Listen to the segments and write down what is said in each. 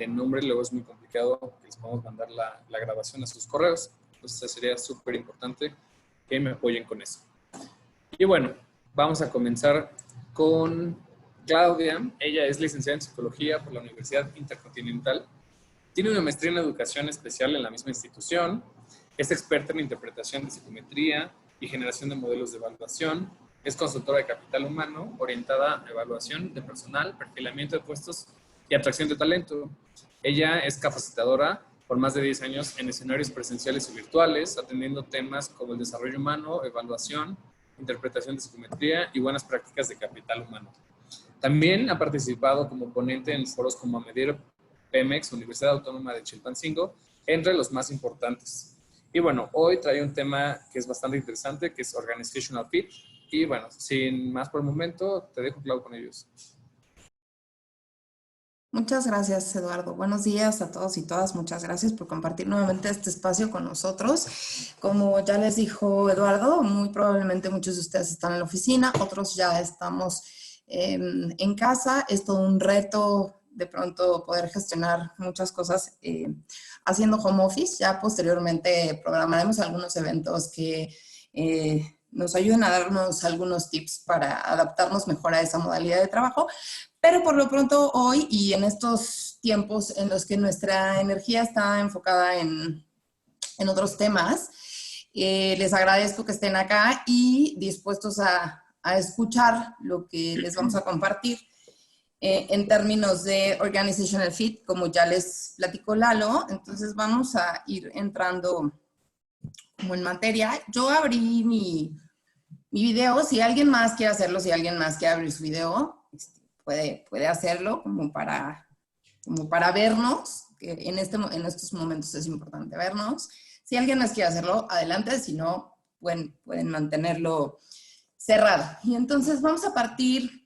de nombre, luego es muy complicado que les podamos mandar la grabación a sus correos. Entonces sería súper importante que me apoyen con eso. Y bueno, vamos a comenzar con Claudia. Ella es licenciada en Psicología por la Universidad Intercontinental. Tiene una maestría en Educación Especial en la misma institución. Es experta en interpretación de psicometría y generación de modelos de evaluación. Es consultora de capital humano, orientada a evaluación de personal, perfilamiento de puestos y atracción de talento. Ella es capacitadora por más de 10 años en escenarios presenciales y virtuales, atendiendo temas como el desarrollo humano, evaluación, interpretación de psicometría y buenas prácticas de capital humano. También ha participado como ponente en foros como Amedir Pemex, Universidad Autónoma de Chilpancingo, entre los más importantes. Y bueno, hoy trae un tema que es bastante interesante, que es Organizational Fit. Y bueno, sin más por el momento, te dejo, Clau, con ellos. Muchas gracias, Eduardo. Buenos días a todos y todas. Muchas gracias por compartir nuevamente este espacio con nosotros. Como ya les dijo Eduardo, muy probablemente muchos de ustedes están en la oficina, otros ya estamos en casa. Es todo un reto de pronto poder gestionar muchas cosas haciendo home office. Ya posteriormente programaremos algunos eventos que nos ayuden a darnos algunos tips para adaptarnos mejor a esa modalidad de trabajo. Pero por lo pronto hoy y en estos tiempos en los que nuestra energía está enfocada en otros temas, les agradezco que estén acá y dispuestos a escuchar lo que les vamos a compartir. En términos de Organizational Fit, como ya les platicó Lalo, entonces vamos a ir entrando como en materia. Yo abrí mi video, si alguien más quiere hacerlo, si alguien más quiere abrir su video, puede hacerlo como para vernos, que en estos momentos es importante vernos. Si alguien más quiere hacerlo, adelante, si no, pueden mantenerlo cerrado. Y entonces vamos a partir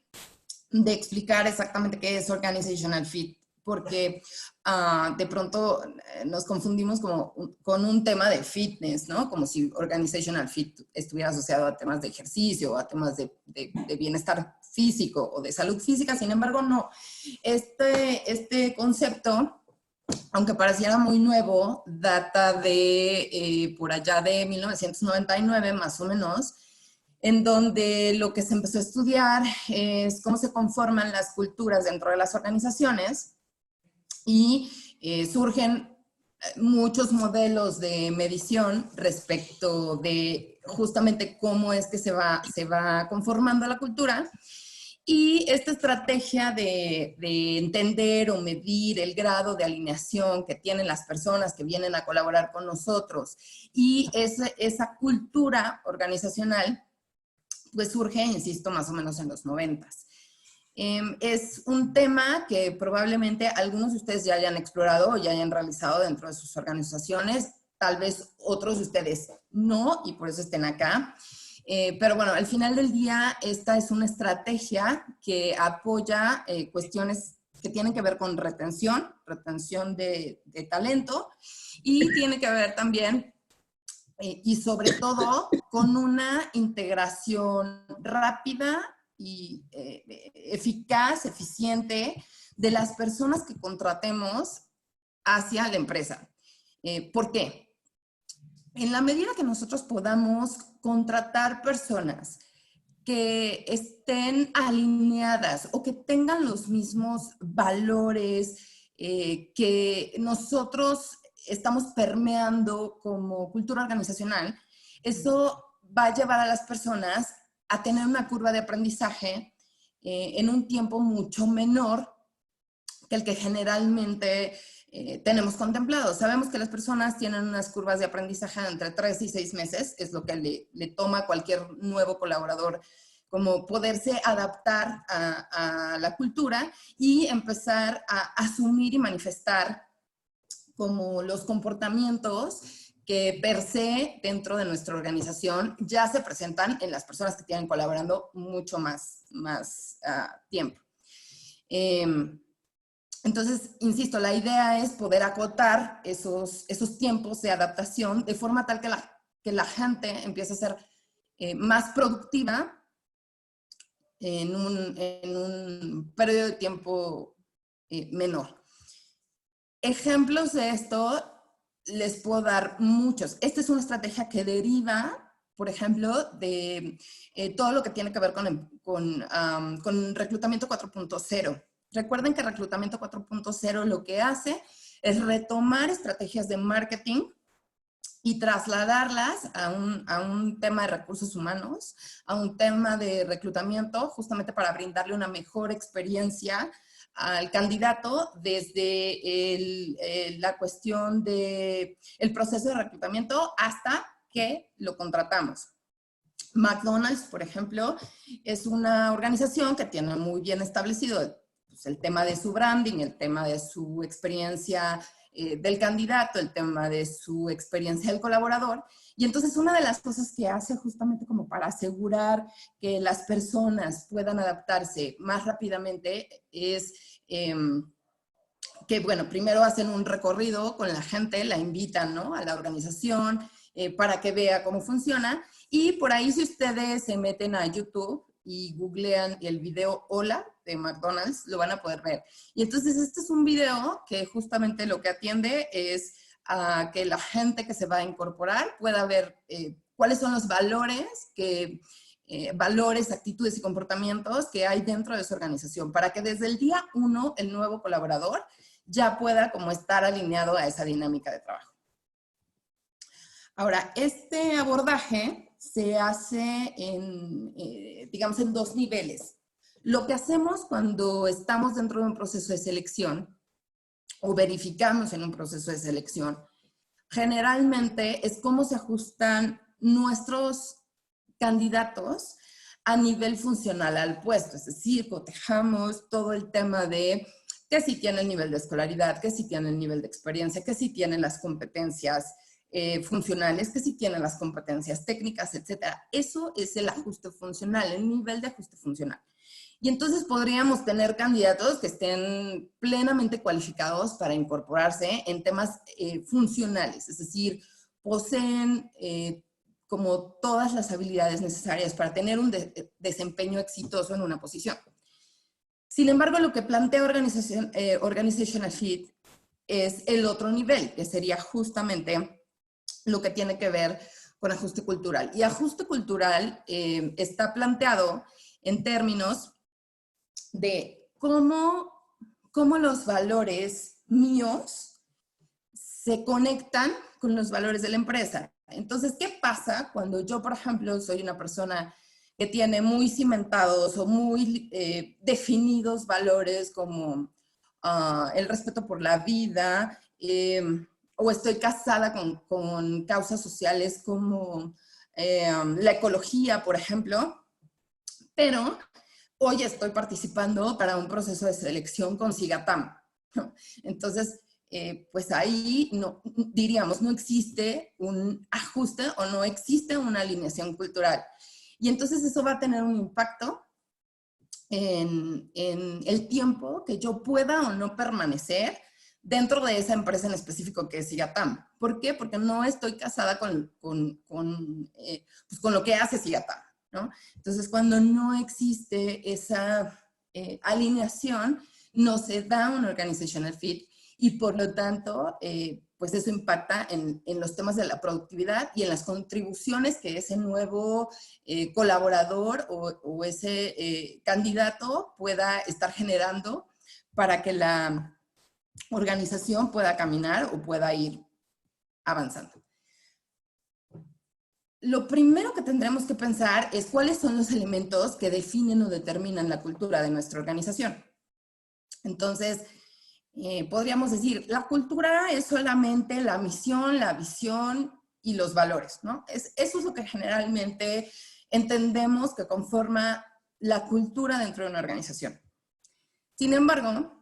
de explicar exactamente qué es Organizational Fit, porque de pronto nos confundimos con un tema de fitness, ¿no? Como si Organizational Fit estuviera asociado a temas de ejercicio o a temas de bienestar físico o de salud física. Sin embargo, no. Este concepto, aunque pareciera muy nuevo, data de por allá de 1999, más o menos, en donde lo que se empezó a estudiar es cómo se conforman las culturas dentro de las organizaciones y surgen muchos modelos de medición respecto de justamente cómo es que se va conformando la cultura. Y esta estrategia de entender o medir el grado de alineación que tienen las personas que vienen a colaborar con nosotros y esa cultura organizacional, pues surge, insisto, más o menos en los 90s. Es un tema que probablemente algunos de ustedes ya hayan explorado o ya hayan realizado dentro de sus organizaciones, tal vez otros de ustedes no, y por eso estén acá. Pero bueno, al final del día, esta es una estrategia que apoya cuestiones que tienen que ver con retención de talento, y tiene que ver también y sobre todo con una integración rápida y eficaz, eficiente de las personas que contratemos hacia la empresa. ¿Por qué? En la medida que nosotros podamos contratar personas que estén alineadas o que tengan los mismos valores que nosotros estamos permeando como cultura organizacional, eso va a llevar a las personas a tener una curva de aprendizaje en un tiempo mucho menor que el que generalmente tenemos contemplado. Sabemos que las personas tienen unas curvas de aprendizaje de entre 3 y 6 meses, es lo que le toma a cualquier nuevo colaborador como poderse adaptar a la cultura y empezar a asumir y manifestar como los comportamientos que per se dentro de nuestra organización ya se presentan en las personas que tienen colaborando mucho más tiempo. Entonces, insisto, la idea es poder acotar esos tiempos de adaptación de forma tal que la gente empiece a ser más productiva en un periodo de tiempo menor. Ejemplos de esto les puedo dar muchos. Esta es una estrategia que deriva, por ejemplo, de todo lo que tiene que ver con reclutamiento 4.0. Recuerden que reclutamiento 4.0 lo que hace es retomar estrategias de marketing y trasladarlas a un tema de recursos humanos, a un tema de reclutamiento, justamente para brindarle una mejor experiencia al candidato desde la cuestión del proceso de reclutamiento hasta que lo contratamos. McDonald's, por ejemplo, es una organización que tiene muy bien establecido pues, el tema de su branding, el tema de su experiencia del candidato, el tema de su experiencia del colaborador. Y entonces una de las cosas que hace justamente como para asegurar que las personas puedan adaptarse más rápidamente es que, bueno, primero hacen un recorrido con la gente, la invitan, ¿no?, a la organización para que vea cómo funciona. Y por ahí, si ustedes se meten a YouTube y googlean el video Hola de McDonald's, lo van a poder ver. Y entonces este es un video que justamente lo que atiende es a que la gente que se va a incorporar pueda ver cuáles son los valores valores, actitudes y comportamientos que hay dentro de su organización, para que desde el día 1 el nuevo colaborador ya pueda como estar alineado a esa dinámica de trabajo. Ahora, este abordaje se hace digamos, en dos niveles. Lo que hacemos cuando estamos dentro de un proceso de selección o verificamos en un proceso de selección, generalmente es cómo se ajustan nuestros candidatos a nivel funcional al puesto. Es decir, cotejamos todo el tema de que si tiene el nivel de escolaridad, que si tiene el nivel de experiencia, que si tienen las competencias funcionales, que si tienen las competencias técnicas, etcétera. Eso es el ajuste funcional, el nivel de ajuste funcional. Y entonces podríamos tener candidatos que estén plenamente cualificados para incorporarse en temas funcionales, es decir, poseen como todas las habilidades necesarias para tener un desempeño exitoso en una posición. Sin embargo, lo que plantea Organizational Fit es el otro nivel, que sería justamente lo que tiene que ver con ajuste cultural. Y ajuste cultural está planteado en términos de cómo los valores míos se conectan con los valores de la empresa. Entonces, ¿qué pasa cuando yo, por ejemplo, soy una persona que tiene muy cimentados o muy definidos valores como el respeto por la vida, o estoy casada con causas sociales como la ecología, por ejemplo, pero hoy estoy participando para un proceso de selección con SIGATAM? Entonces, pues ahí diríamos, no existe un ajuste o no existe una alineación cultural. Y entonces eso va a tener un impacto en el tiempo que yo pueda o no permanecer dentro de esa empresa en específico que es SIGATAM. ¿Por qué? Porque no estoy casada con lo que hace SIGATAM, ¿no? Entonces, cuando no existe esa alineación, no se da un organizational fit y por lo tanto, pues eso impacta en los temas de la productividad y en las contribuciones que ese nuevo colaborador o ese candidato pueda estar generando para que la organización pueda caminar o pueda ir avanzando. Lo primero que tendremos que pensar es cuáles son los elementos que definen o determinan la cultura de nuestra organización. Entonces, podríamos decir, la cultura es solamente la misión, la visión y los valores, ¿no? Eso es lo que generalmente entendemos que conforma la cultura dentro de una organización. Sin embargo,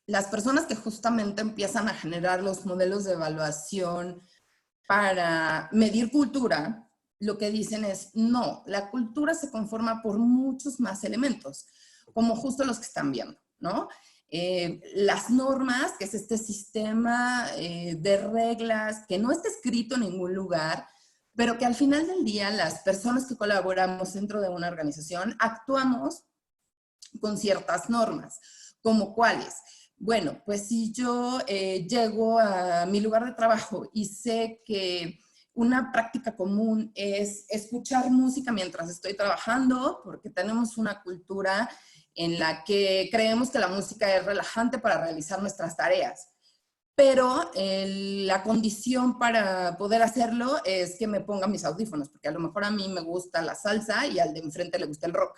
las personas que justamente empiezan a generar los modelos de evaluación para medir cultura, lo que dicen es, no, la cultura se conforma por muchos más elementos, como justo los que están viendo, ¿no? Las normas, que es este sistema de reglas que no está escrito en ningún lugar, pero que al final del día las personas que colaboramos dentro de una organización actuamos con ciertas normas, como cuáles. Bueno, pues si yo llego a mi lugar de trabajo y sé que una práctica común es escuchar música mientras estoy trabajando, porque tenemos una cultura en la que creemos que la música es relajante para realizar nuestras tareas. Pero la condición para poder hacerlo es que me ponga mis audífonos, porque a lo mejor a mí me gusta la salsa y al de enfrente le gusta el rock.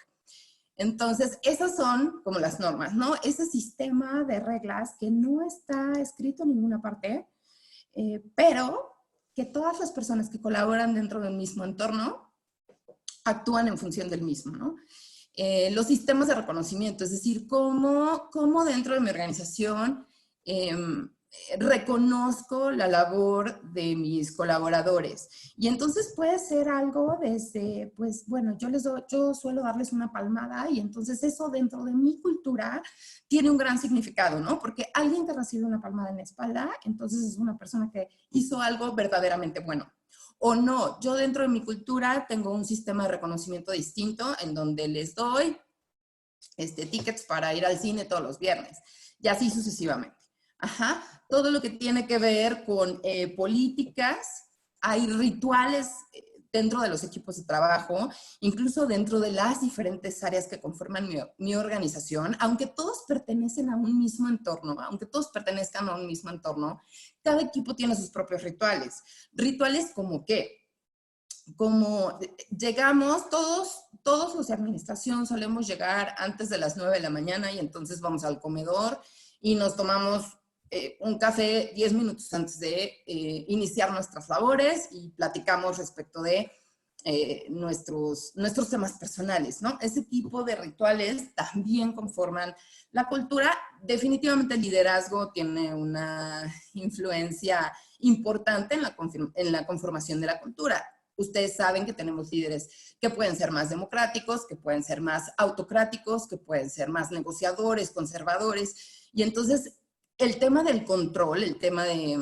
Entonces, esas son como las normas, ¿no? Ese sistema de reglas que no está escrito en ninguna parte, pero que todas las personas que colaboran dentro del mismo entorno actúan en función del mismo, ¿no? Los sistemas de reconocimiento, es decir, cómo dentro de mi organización reconozco la labor de mis colaboradores. Y entonces puede ser algo desde, pues bueno, yo suelo darles una palmada y entonces eso dentro de mi cultura tiene un gran significado, ¿no? Porque alguien que recibe una palmada en la espalda, entonces es una persona que hizo algo verdaderamente bueno. O no, yo dentro de mi cultura tengo un sistema de reconocimiento distinto en donde les doy tickets para ir al cine todos los viernes y así sucesivamente. Ajá, todo lo que tiene que ver con políticas, hay rituales dentro de los equipos de trabajo, incluso dentro de las diferentes áreas que conforman mi organización, aunque todos pertenecen a un mismo entorno, aunque todos pertenezcan a un mismo entorno, cada equipo tiene sus propios rituales. Rituales como qué, como llegamos todos los de administración solemos llegar antes de las 9 de la mañana y entonces vamos al comedor y nos tomamos un café 10 minutos antes de iniciar nuestras labores y platicamos respecto de nuestros temas personales, ¿no? Ese tipo de rituales también conforman la cultura. Definitivamente el liderazgo tiene una influencia importante en la conformación de la cultura. Ustedes saben que tenemos líderes que pueden ser más democráticos, que pueden ser más autocráticos, que pueden ser más negociadores, conservadores. Y entonces el tema del control, el tema de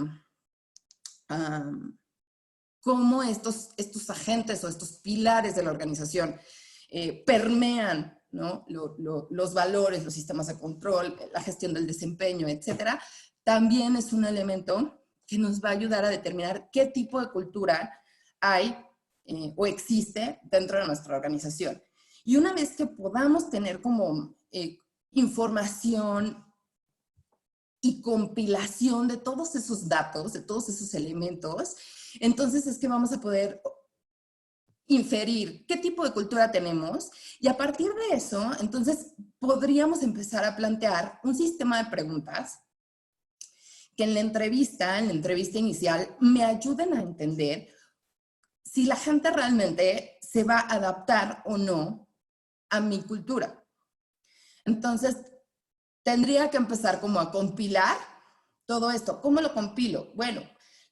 cómo estos agentes o estos pilares de la organización permean, ¿no? los valores, los sistemas de control, la gestión del desempeño, etcétera, también es un elemento que nos va a ayudar a determinar qué tipo de cultura hay o existe dentro de nuestra organización. Y una vez que podamos tener como información y compilación de todos esos datos, de todos esos elementos, entonces es que vamos a poder inferir qué tipo de cultura tenemos y a partir de eso, entonces podríamos empezar a plantear un sistema de preguntas que en la entrevista inicial, me ayuden a entender si la gente realmente se va a adaptar o no a mi cultura. Entonces, tendría que empezar como a compilar todo esto. ¿Cómo lo compilo? Bueno,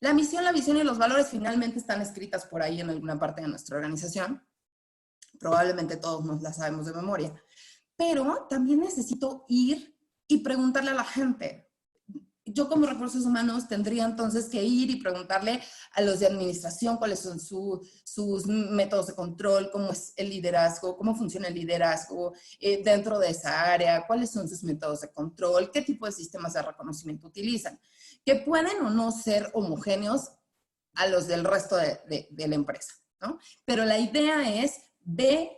la misión, la visión y los valores finalmente están escritas por ahí en alguna parte de nuestra organización. Probablemente todos nos las sabemos de memoria. Pero también necesito ir y preguntarle a la gente. Yo como recursos humanos tendría entonces que ir y preguntarle a los de administración cuáles son sus métodos de control, cómo es el liderazgo, cómo funciona el liderazgo dentro de esa área, cuáles son sus métodos de control, qué tipo de sistemas de reconocimiento utilizan, que pueden o no ser homogéneos a los del resto de la empresa, ¿no? Pero la idea es ve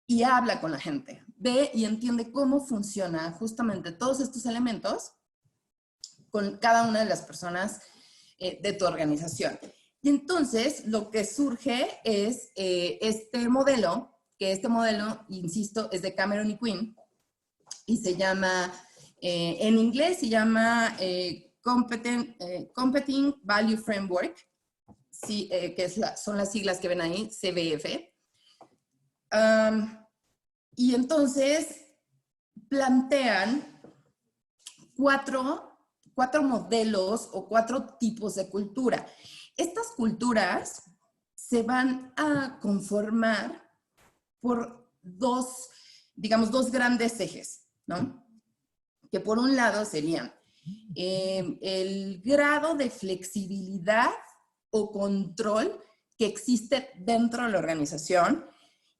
y habla con la gente, ve y entiende cómo funciona justamente todos estos elementos con cada una de las personas de tu organización. Y entonces lo que surge es este modelo, que este modelo, insisto, es de Cameron y Quinn, y se llama, en inglés se llama Competing Value Framework, sí, que son las siglas que ven ahí, CVF. Y entonces plantean cuatro modelos o 4 tipos de cultura. Estas culturas se van a conformar por dos grandes ejes, ¿no? Que por un lado serían el grado de flexibilidad o control que existe dentro de la organización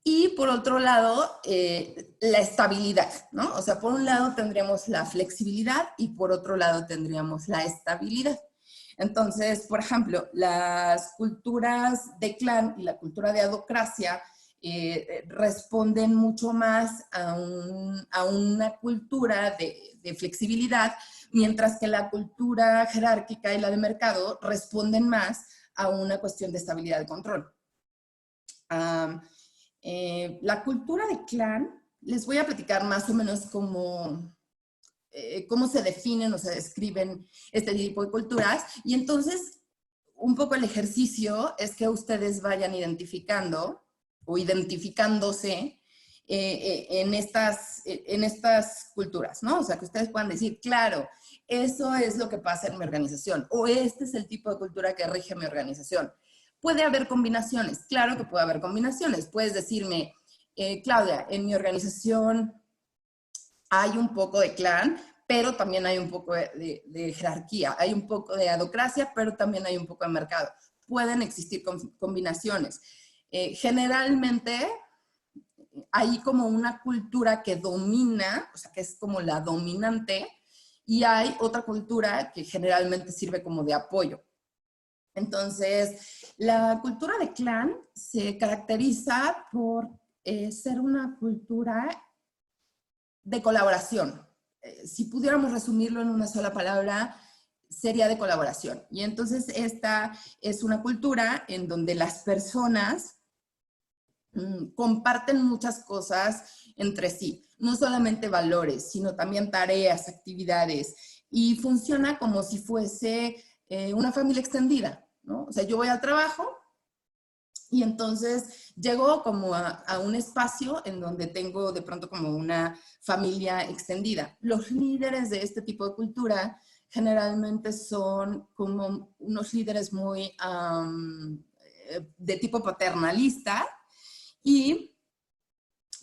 Y por otro lado, la estabilidad, ¿no? O sea, por un lado tendríamos la flexibilidad y por otro lado tendríamos la estabilidad. Entonces, por ejemplo, las culturas de clan y la cultura de adocracia responden mucho más a una cultura de flexibilidad, mientras que la cultura jerárquica y la de mercado responden más a una cuestión de estabilidad y control. La cultura de clan, les voy a platicar más o menos cómo se definen o se describen este tipo de culturas. Y entonces, un poco el ejercicio es que ustedes vayan identificando o identificándose en estas culturas, ¿no? O sea, que ustedes puedan decir, claro, eso es lo que pasa en mi organización, o este es el tipo de cultura que rige mi organización. Puede haber combinaciones, claro que puede haber combinaciones. Puedes decirme, Claudia, en mi organización hay un poco de clan, pero también hay un poco de jerarquía, hay un poco de adocracia, pero también hay un poco de mercado. Pueden existir combinaciones. Generalmente hay como una cultura que domina, o sea, que es como la dominante, y hay otra cultura que generalmente sirve como de apoyo. Entonces, la cultura de clan se caracteriza por ser una cultura de colaboración. Si pudiéramos resumirlo en una sola palabra, sería de colaboración. Y entonces esta es una cultura en donde las personas comparten muchas cosas entre sí, no solamente valores, sino también tareas, actividades, y funciona como si fuese una familia extendida, ¿no? O sea, yo voy al trabajo y entonces llego como a un espacio en donde tengo de pronto como una familia extendida. Los líderes de este tipo de cultura generalmente son como unos líderes muy de tipo paternalista, y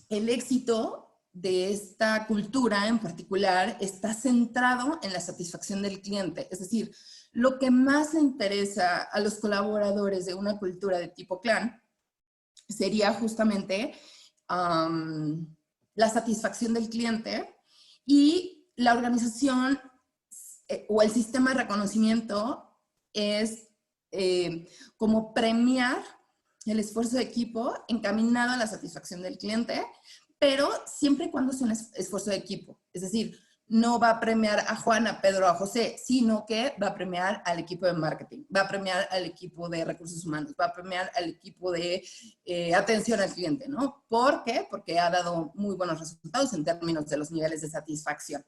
el éxito de esta cultura en particular está centrado en la satisfacción del cliente. Es decir, lo que más le interesa a los colaboradores de una cultura de tipo clan sería justamente la satisfacción del cliente, y la organización o el sistema de reconocimiento es como premiar el esfuerzo de equipo encaminado a la satisfacción del cliente, pero siempre y cuando sea un esfuerzo de equipo. Es decir, no va a premiar a Juan, a Pedro, a José, sino que va a premiar al equipo de marketing, va a premiar al equipo de recursos humanos, va a premiar al equipo de atención al cliente, ¿no? ¿Por qué? Porque ha dado muy buenos resultados en términos de los niveles de satisfacción.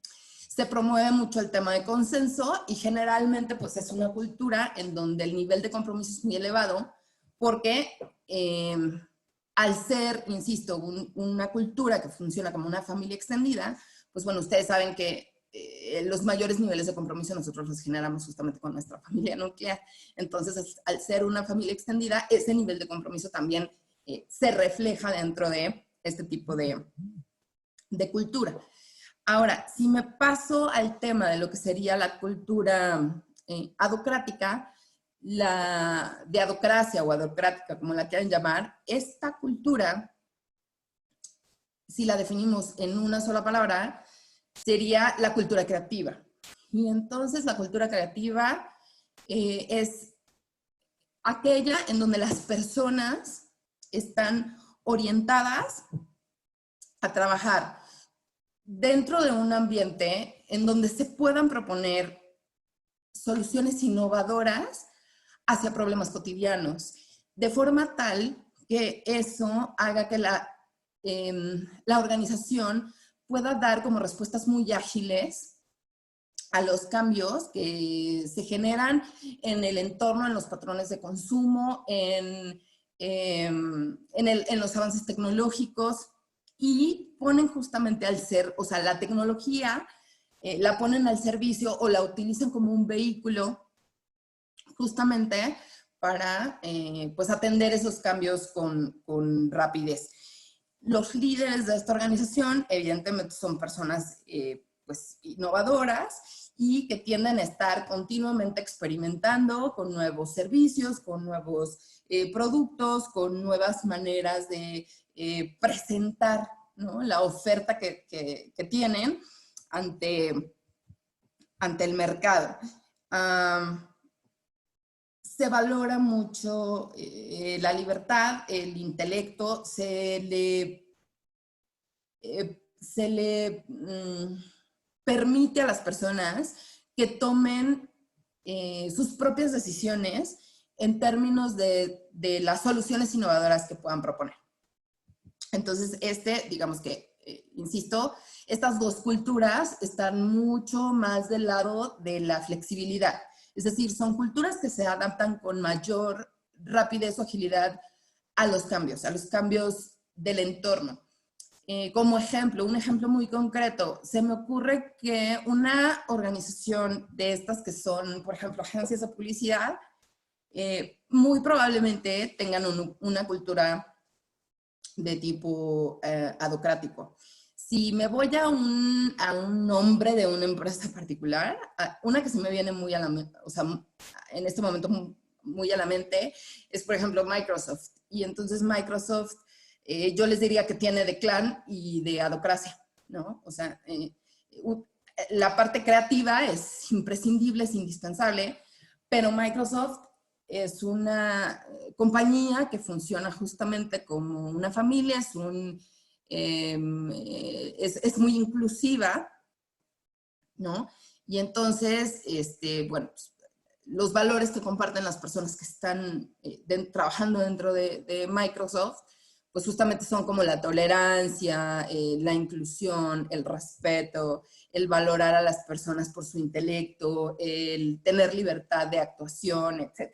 Se promueve mucho el tema de consenso y generalmente pues es una cultura en donde el nivel de compromiso es muy elevado, porque al ser, insisto, una cultura que funciona como una familia extendida, pues bueno, ustedes saben que los mayores niveles de compromiso nosotros los generamos justamente con nuestra familia nuclear. Entonces, al ser una familia extendida, ese nivel de compromiso también se refleja dentro de este tipo de cultura. Ahora, si me paso al tema de lo que sería la cultura adocrática, de adocracia o adocrática, como la quieran llamar, esta cultura, si la definimos en una sola palabra, sería la cultura creativa. Y entonces la cultura creativa es aquella en donde las personas están orientadas a trabajar dentro de un ambiente en donde se puedan proponer soluciones innovadoras hacia problemas cotidianos, de forma tal que eso haga que la organización pueda dar como respuestas muy ágiles a los cambios que se generan en el entorno, en los patrones de consumo, en los avances tecnológicos, y ponen justamente al ser, o sea, la tecnología la ponen al servicio o la utilizan como un vehículo justamente para pues atender esos cambios con rapidez. Los líderes de esta organización evidentemente son personas pues innovadoras, y que tienden a estar continuamente experimentando con nuevos servicios, con nuevos productos, con nuevas maneras de presentar, ¿no?, la oferta que tienen ante el mercado. Se valora mucho la libertad, el intelecto, se le permite a las personas que tomen sus propias decisiones en términos de las soluciones innovadoras que puedan proponer. Entonces, digamos que, insisto, estas dos culturas están mucho más del lado de la flexibilidad. Es decir, son culturas que se adaptan con mayor rapidez o agilidad a los cambios del entorno. Como ejemplo, un ejemplo muy concreto, se me ocurre que una organización de estas que son, por ejemplo, agencias de publicidad, muy probablemente tengan una cultura de tipo adocrático. Si me voy a un nombre de una empresa particular, una que se me viene muy a la mente, o sea, en este momento muy a la mente, es por ejemplo Microsoft. Y entonces Microsoft, yo les diría que tiene de clan y de adocracia, ¿no? O sea, la parte creativa es imprescindible, es indispensable, pero Microsoft es una compañía que funciona justamente como una familia, es muy inclusiva, ¿no? Y entonces, bueno, pues, los valores que comparten las personas que están trabajando dentro de Microsoft, pues justamente son como la tolerancia, la inclusión, el respeto, el valorar a las personas por su intelecto, el tener libertad de actuación, etc.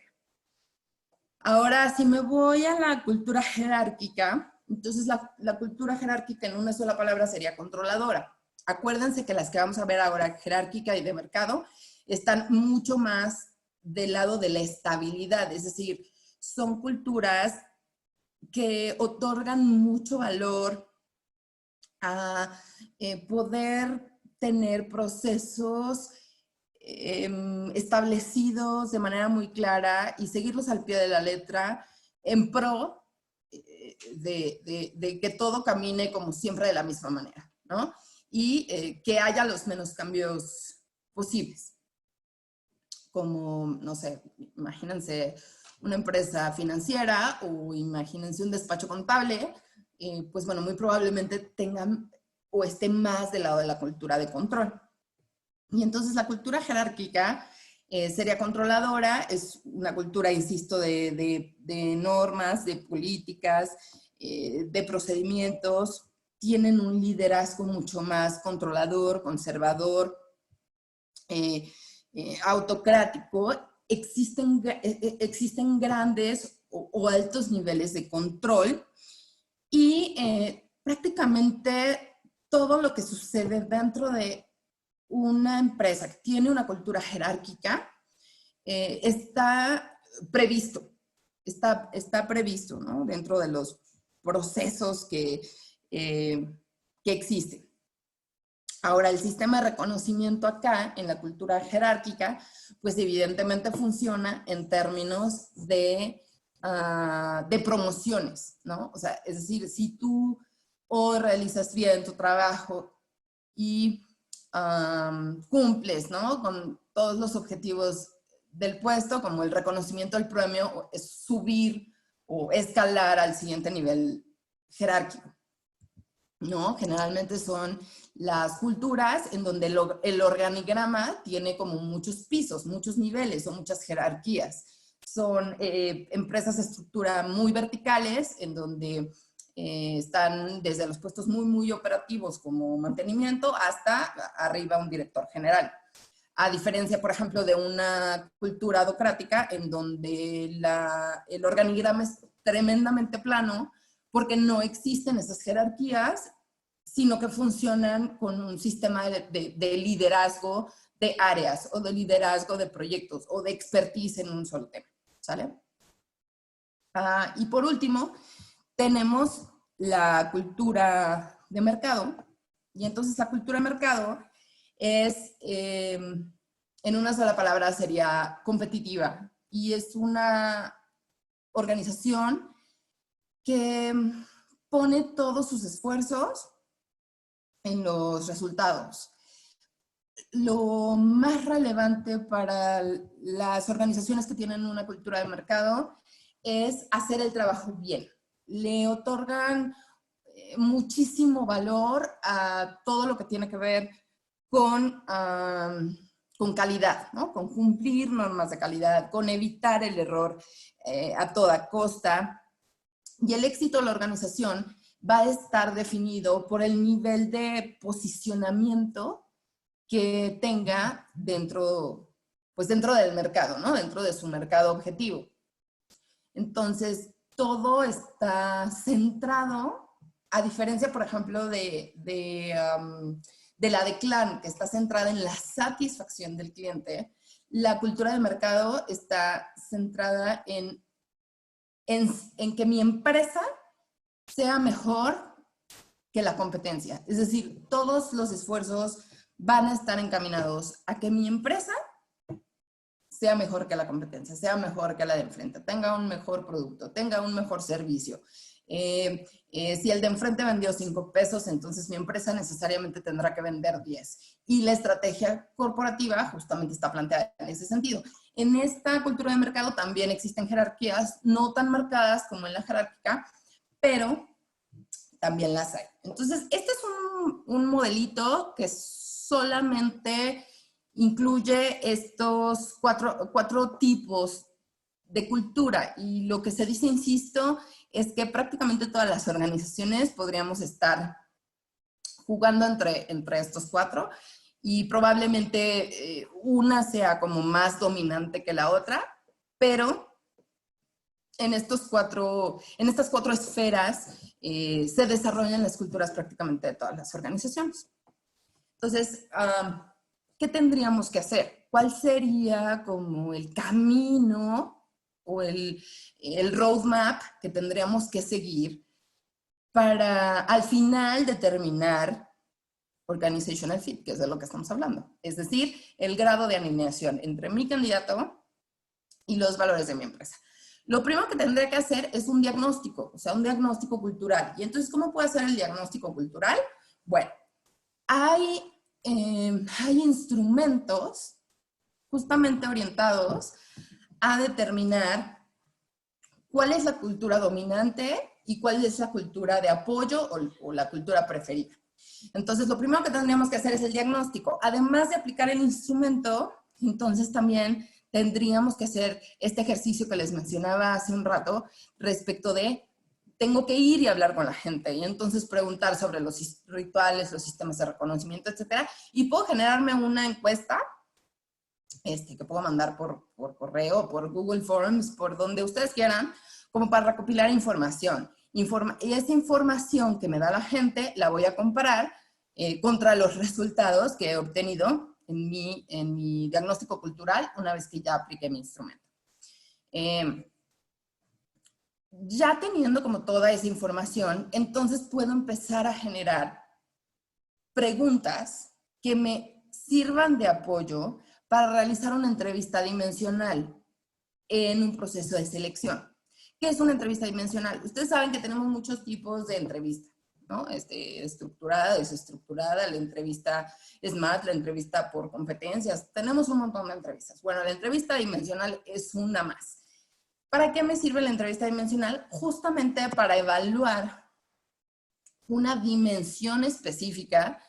Ahora, si me voy a la cultura jerárquica, entonces la cultura jerárquica en una sola palabra sería controladora. Acuérdense que las que vamos a ver ahora, jerárquica y de mercado, están mucho más del lado de la estabilidad, es decir, son culturas que otorgan mucho valor a poder tener procesos establecidos de manera muy clara y seguirlos al pie de la letra en pro de que todo camine como siempre de la misma manera, ¿no? Y que haya los menos cambios posibles. Como, no sé, imagínense una empresa financiera o imagínense un despacho contable, pues bueno, muy probablemente tengan o estén más del lado de la cultura de control. Y entonces la cultura jerárquica sería controladora, es una cultura, insisto, de normas, de políticas, de procedimientos, tienen un liderazgo mucho más controlador, conservador, autocrático. Existen grandes o altos niveles de control y prácticamente todo lo que sucede dentro de una empresa que tiene una cultura jerárquica está previsto, ¿no?, dentro de los procesos que existen. Ahora, el sistema de reconocimiento acá, en la cultura jerárquica, pues evidentemente funciona en términos de promociones, ¿no? O sea, es decir, si tú hoy realizas bien tu trabajo y cumples, ¿no?, con todos los objetivos del puesto, como el reconocimiento del premio, es subir o escalar al siguiente nivel jerárquico, ¿no? Generalmente son las culturas en donde el organigrama tiene como muchos pisos, muchos niveles o muchas jerarquías. Son empresas de estructura muy verticales en donde están desde los puestos muy, muy operativos como mantenimiento hasta arriba un director general. A diferencia, por ejemplo, de una cultura adocrática en donde el organigrama es tremendamente plano porque no existen esas jerarquías, sino que funcionan con un sistema de liderazgo de áreas o de liderazgo de proyectos o de expertise en un solo tema, ¿sale? Y por último, tenemos la cultura de mercado. Y entonces la cultura de mercado es en una sola palabra sería competitiva. Y es una organización que pone todos sus esfuerzos en los resultados. Lo más relevante para las organizaciones que tienen una cultura de mercado es hacer el trabajo bien. Le otorgan muchísimo valor a todo lo que tiene que ver con calidad, ¿no? Con cumplir normas de calidad, con evitar el error a toda costa. Y el éxito de la organización va a estar definido por el nivel de posicionamiento que tenga dentro del mercado, ¿no? Dentro de su mercado objetivo. Entonces, todo está centrado, a diferencia, por ejemplo, de la de Clan, que está centrada en la satisfacción del cliente. La cultura de mercado está centrada en que mi empresa sea mejor que la competencia. Es decir, todos los esfuerzos van a estar encaminados a que mi empresa sea mejor que la competencia, sea mejor que la de enfrente, tenga un mejor producto, tenga un mejor servicio. Si el de enfrente vendió 5 pesos, entonces mi empresa necesariamente tendrá que vender 10. Y la estrategia corporativa justamente está planteada en ese sentido. En esta cultura de mercado también existen jerarquías, no tan marcadas como en la jerárquica, pero también las hay. Entonces, este es un modelito que solamente incluye estos cuatro tipos de cultura, y lo que se dice, insisto, es que prácticamente todas las organizaciones podríamos estar jugando entre estos 4, y probablemente una sea como más dominante que la otra, pero en estas 4 esferas se desarrollan las culturas prácticamente de todas las organizaciones. Entonces, ¿qué tendríamos que hacer? ¿Cuál sería como el camino o el roadmap que tendríamos que seguir para al final determinar organizational fit, que es de lo que estamos hablando? Es decir, el grado de alineación entre mi candidato y los valores de mi empresa. Lo primero que tendré que hacer es un diagnóstico, o sea, un diagnóstico cultural. Y entonces, ¿cómo puedo hacer el diagnóstico cultural? Bueno, hay instrumentos justamente orientados a determinar cuál es la cultura dominante y cuál es la cultura de apoyo o la cultura preferida. Entonces, lo primero que tendríamos que hacer es el diagnóstico. Además de aplicar el instrumento, entonces también tendríamos que hacer este ejercicio que les mencionaba hace un rato respecto de tengo que ir y hablar con la gente y entonces preguntar sobre los rituales, los sistemas de reconocimiento, etcétera. Y puedo generarme una encuesta que puedo mandar por correo, por Google Forms, por donde ustedes quieran, como para recopilar información. Y esa información que me da la gente la voy a comparar contra los resultados que he obtenido en mi diagnóstico cultural una vez que ya apliqué mi instrumento. Ya teniendo como toda esa información, entonces puedo empezar a generar preguntas que me sirvan de apoyo para realizar una entrevista dimensional en un proceso de selección. ¿Qué es una entrevista dimensional? Ustedes saben que tenemos muchos tipos de entrevista, ¿no? Estructurada, desestructurada, la entrevista SMART, la entrevista por competencias. Tenemos un montón de entrevistas. Bueno, la entrevista dimensional es una más. ¿Para qué me sirve la entrevista dimensional? Justamente para evaluar una dimensión específica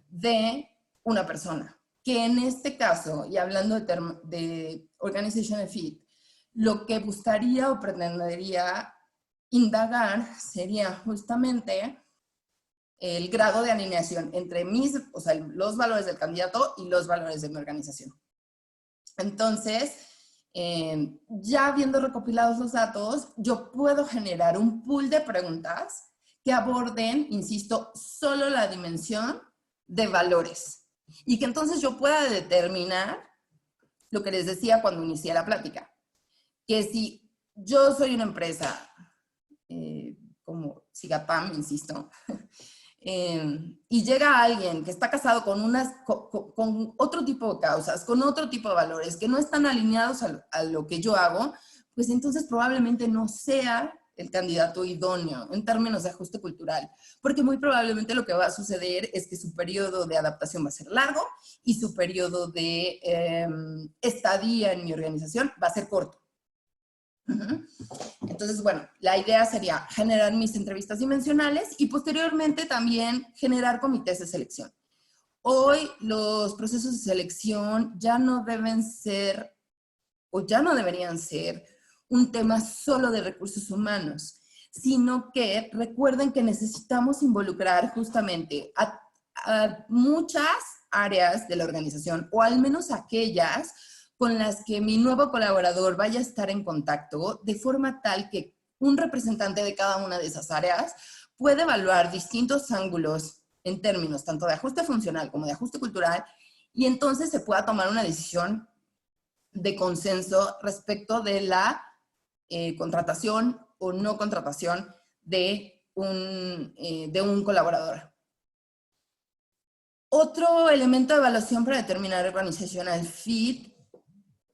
de una persona. Que en este caso, y hablando de Organizational Fit, lo que buscaría o pretendería indagar sería justamente el grado de alineación entre los valores del candidato y los valores de mi organización. Entonces, ya habiendo recopilados los datos, yo puedo generar un pool de preguntas que aborden, insisto, solo la dimensión de valores. Y que entonces yo pueda determinar lo que les decía cuando inicié la plática. Que si yo soy una empresa como Sigapam, insisto, y llega alguien que está casado con otro tipo de causas, con otro tipo de valores, que no están alineados a lo que yo hago, pues entonces probablemente no sea el candidato idóneo en términos de ajuste cultural, porque muy probablemente lo que va a suceder es que su periodo de adaptación va a ser largo y su periodo de estadía en mi organización va a ser corto. Entonces, bueno, la idea sería generar mis entrevistas dimensionales y posteriormente también generar comités de selección. Hoy los procesos de selección ya no deben ser o ya no deberían ser un tema solo de recursos humanos, sino que recuerden que necesitamos involucrar justamente a muchas áreas de la organización, o al menos aquellas con las que mi nuevo colaborador vaya a estar en contacto, de forma tal que un representante de cada una de esas áreas puede evaluar distintos ángulos en términos tanto de ajuste funcional como de ajuste cultural, y entonces se pueda tomar una decisión de consenso respecto de la contratación o no contratación de un colaborador. Otro elemento de evaluación para determinar organizational fit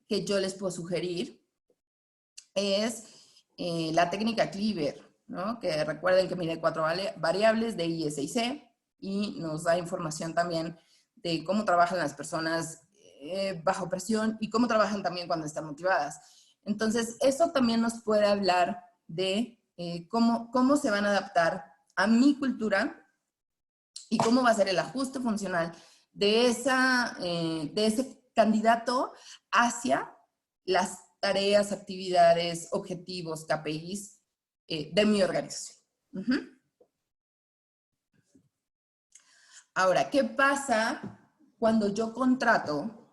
que yo les puedo sugerir es la técnica Cleaver, ¿no? Que recuerden que mide 4 variables de I, S y C y nos da información también de cómo trabajan las personas bajo presión y cómo trabajan también cuando están motivadas. Entonces, eso también nos puede hablar de cómo se van a adaptar a mi cultura y cómo va a ser el ajuste funcional de ese candidato hacia las tareas, actividades, objetivos, KPIs de mi organización. Ahora, ¿qué pasa cuando yo contrato,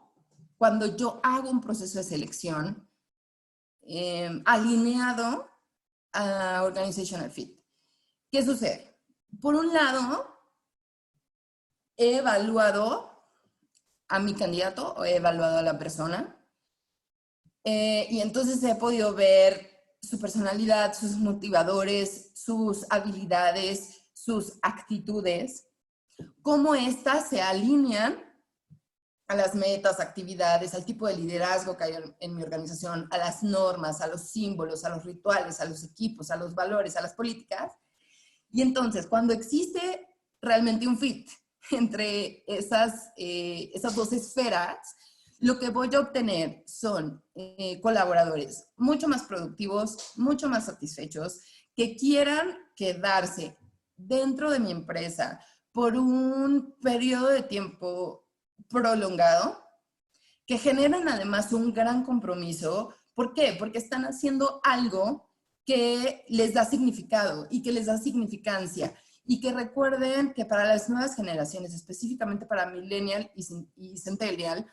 cuando yo hago un proceso de selección alineado a Organizational Fit? ¿Qué sucede? Por un lado, he evaluado a mi candidato o he evaluado a la persona y entonces he podido ver su personalidad, sus motivadores, sus habilidades, sus actitudes, cómo éstas se alinean a las metas, actividades, al tipo de liderazgo que hay en mi organización, a las normas, a los símbolos, a los rituales, a los equipos, a los valores, a las políticas. Y entonces, cuando existe realmente un fit entre esas dos esferas, lo que voy a obtener son colaboradores mucho más productivos, mucho más satisfechos, que quieran quedarse dentro de mi empresa por un periodo de tiempo prolongado, que generan además un gran compromiso. ¿Por qué? Porque están haciendo algo que les da significado y que les da significancia. Y que recuerden que para las nuevas generaciones, específicamente para Millennial y Centennial,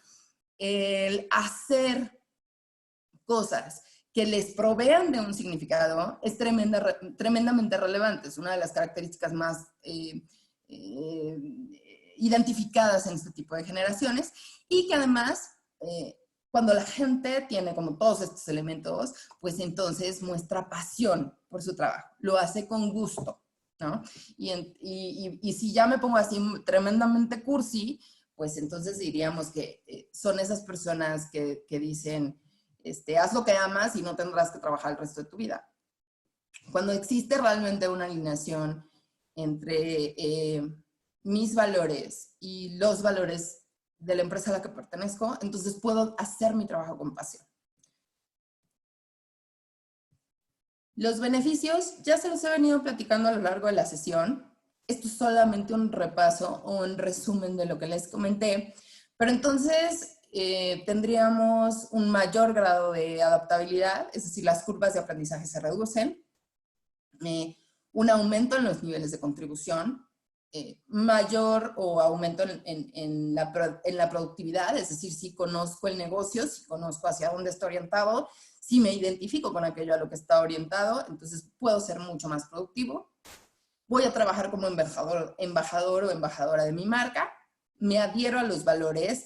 el hacer cosas que les provean de un significado es tremendamente relevante. Es una de las características más identificadas en este tipo de generaciones y que además, cuando la gente tiene como todos estos elementos, pues entonces muestra pasión por su trabajo, lo hace con gusto, ¿no? Y si ya me pongo así tremendamente cursi, pues entonces diríamos que son esas personas que dicen, haz lo que amas y no tendrás que trabajar el resto de tu vida. Cuando existe realmente una alineación entre mis valores y los valores de la empresa a la que pertenezco, entonces puedo hacer mi trabajo con pasión. Los beneficios ya se los he venido platicando a lo largo de la sesión. Esto es solamente un repaso o un resumen de lo que les comenté, pero entonces tendríamos un mayor grado de adaptabilidad, es decir, las curvas de aprendizaje se reducen, un aumento en los niveles de contribución, mayor o aumento en la productividad, es decir, si conozco el negocio, si conozco hacia dónde está orientado, si me identifico con aquello a lo que está orientado, entonces puedo ser mucho más productivo. Voy a trabajar como embajador o embajadora de mi marca, me adhiero a los valores,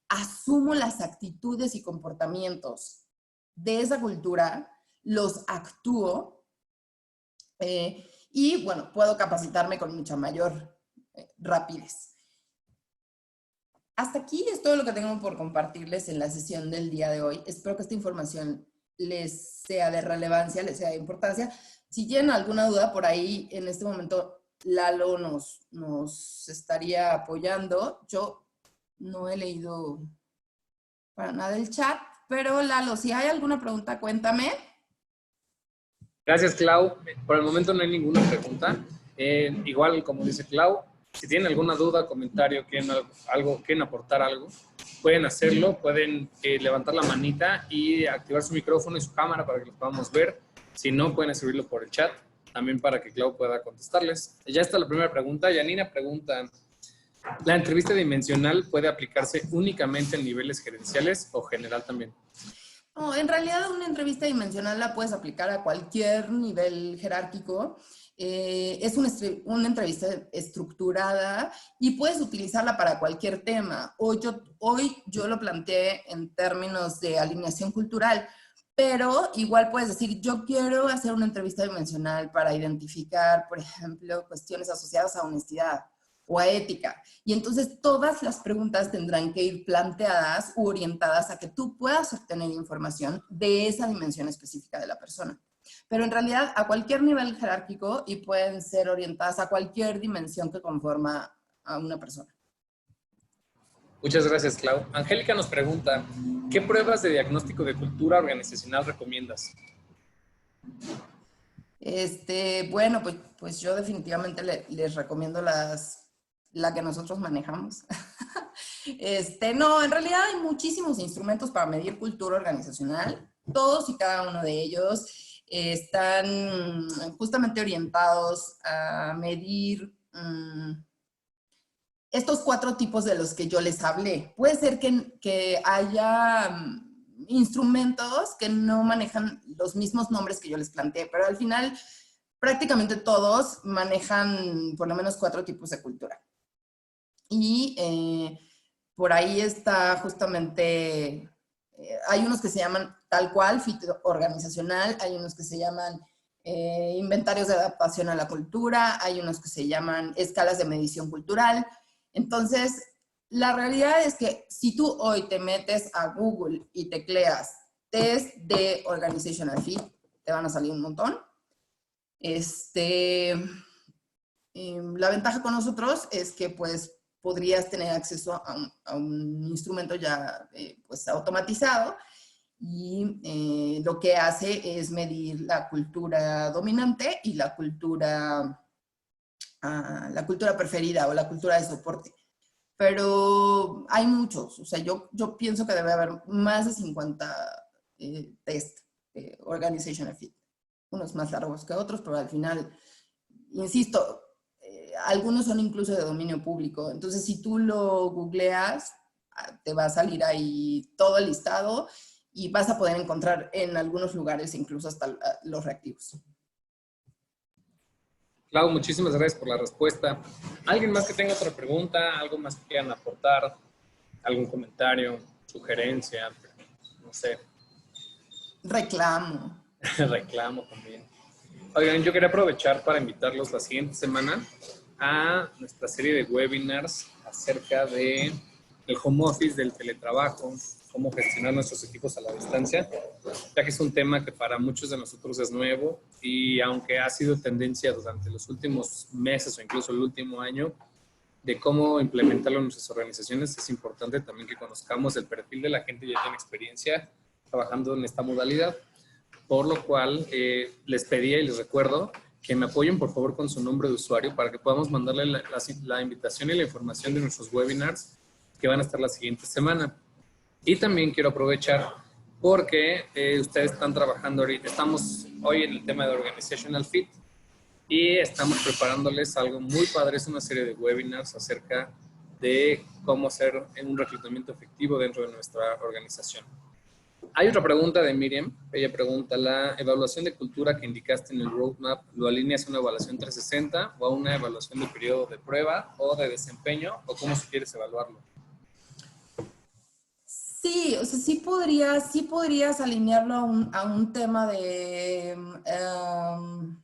asumo las actitudes y comportamientos de esa cultura, los actúo y, bueno, puedo capacitarme con mucha mayor rapidez. Hasta aquí es todo lo que tengo por compartirles en la sesión del día de hoy. Espero que esta información les sea de relevancia, les sea de importancia. Si tienen alguna duda por ahí, en este momento Lalo nos estaría apoyando. Yo no he leído para nada el chat, pero Lalo, si hay alguna pregunta, cuéntame. Gracias, Clau. Por el momento no hay ninguna pregunta. Igual, como dice Clau, si tienen alguna duda, comentario, quieren aportar algo, pueden hacerlo, pueden levantar la manita y activar su micrófono y su cámara para que los podamos ver. Si no, pueden escribirlo por el chat, también para que Clau pueda contestarles. Ya está la primera pregunta. Yanina pregunta, ¿la entrevista dimensional puede aplicarse únicamente en niveles gerenciales o general también? No, en realidad una entrevista dimensional la puedes aplicar a cualquier nivel jerárquico. Es una entrevista estructurada y puedes utilizarla para cualquier tema. Hoy yo lo planteé en términos de alineación cultural, pero igual puedes decir, yo quiero hacer una entrevista dimensional para identificar, por ejemplo, cuestiones asociadas a honestidad o a ética. Y entonces todas las preguntas tendrán que ir planteadas u orientadas a que tú puedas obtener información de esa dimensión específica de la persona. Pero en realidad a cualquier nivel jerárquico y pueden ser orientadas a cualquier dimensión que conforma a una persona. Muchas gracias, Clau. Angélica nos pregunta, ¿qué pruebas de diagnóstico de cultura organizacional recomiendas? Bueno, pues yo definitivamente les recomiendo la que nosotros manejamos. No, en realidad hay muchísimos instrumentos para medir cultura organizacional. Todos y cada uno de ellos están justamente orientados a medir estos 4 tipos de los que yo les hablé. Puede ser que haya instrumentos que no manejan los mismos nombres que yo les planteé, pero al final prácticamente todos manejan por lo menos 4 tipos de cultura. Y por ahí está justamente, hay unos que se llaman tal cual, fit organizacional, hay unos que se llaman inventarios de adaptación a la cultura, hay unos que se llaman escalas de medición cultural. Entonces, la realidad es que si tú hoy te metes a Google y tecleas test de Organizational Fit, te van a salir un montón. La ventaja con nosotros es que pues podrías tener acceso a un instrumento ya pues automatizado y lo que hace es medir la cultura dominante y la cultura preferida o la cultura de soporte. Pero hay muchos, o sea, yo pienso que debe haber más de 50 test de Organizational Fit. Unos más largos que otros, pero al final, insisto, algunos son incluso de dominio público. Entonces, si tú lo googleas, te va a salir ahí todo el listado y vas a poder encontrar en algunos lugares incluso hasta los reactivos. Clau, muchísimas gracias por la respuesta. ¿Alguien más que tenga otra pregunta? ¿Algo más que quieran aportar? ¿Algún comentario? ¿Sugerencia? No sé. Reclamo. Reclamo también. Oigan, yo quería aprovechar para invitarlos la siguiente semana a nuestra serie de webinars acerca de el home office, del teletrabajo, cómo gestionar nuestros equipos a la distancia, ya que es un tema que para muchos de nosotros es nuevo y aunque ha sido tendencia durante los últimos meses o incluso el último año de cómo implementarlo en nuestras organizaciones, es importante también que conozcamos el perfil de la gente que ya tiene experiencia trabajando en esta modalidad, por lo cual les pedía y les recuerdo que me apoyen por favor con su nombre de usuario para que podamos mandarle la invitación y la información de nuestros webinars que van a estar la siguiente semana. Y también quiero aprovechar porque ustedes están trabajando ahorita, estamos hoy en el tema de Organizational Fit y estamos preparándoles algo muy padre, es una serie de webinars acerca de cómo hacer un reclutamiento efectivo dentro de nuestra organización. Hay otra pregunta de Miriam, ella pregunta, ¿la evaluación de cultura que indicaste en el roadmap lo alineas a una evaluación 360 o a una evaluación de periodo de prueba o de desempeño o cómo si quieres evaluarlo? Sí, o sea, sí podrías alinearlo a un tema de